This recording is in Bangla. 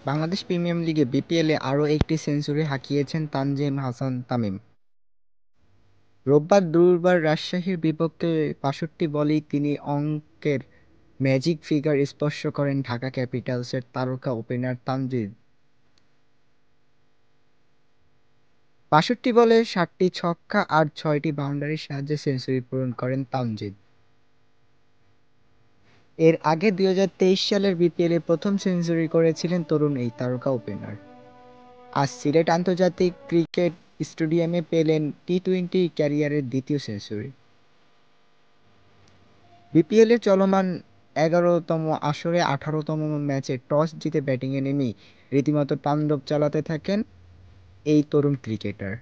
বাংলাদেশ প্রিমিয়ার লিগে বিপিএলে আরও একটি সেঞ্চুরি হাঁকিয়েছেন তানজিম হাসান তামিম। রোববার দুর্বার রাজশাহীর বিপক্ষে ৬৫ বলেই তিনি অঙ্কের ম্যাজিক ফিগার স্পর্শ করেন ঢাকা ক্যাপিটালসের তারকা ওপেনার তানজিদ। ৬২ বলে ৭টি ছক্কা আর ৬টি বাউন্ডারির সাহায্যে সেঞ্চুরি পূরণ করেন তানজিদ। এর আগে ২০২৩ সালের বিপিএলে প্রথম সেঞ্চুরি করেছিলেন তরুণ এই তারকা ওপেনার। আজ সিলেট আন্তর্জাতিক ক্রিকেট স্টেডিয়ামে পেলেন টি-টোয়েন্টি ক্যারিয়ারের দ্বিতীয় সেঞ্চুরি। বিপিএলের চলমান ১১তম আসরে ১৮তম ম্যাচে টস জিতে ব্যাটিংয়ে নেমেই রীতিমতো তাণ্ডব চালাতে থাকেন এই তরুণ ক্রিকেটার।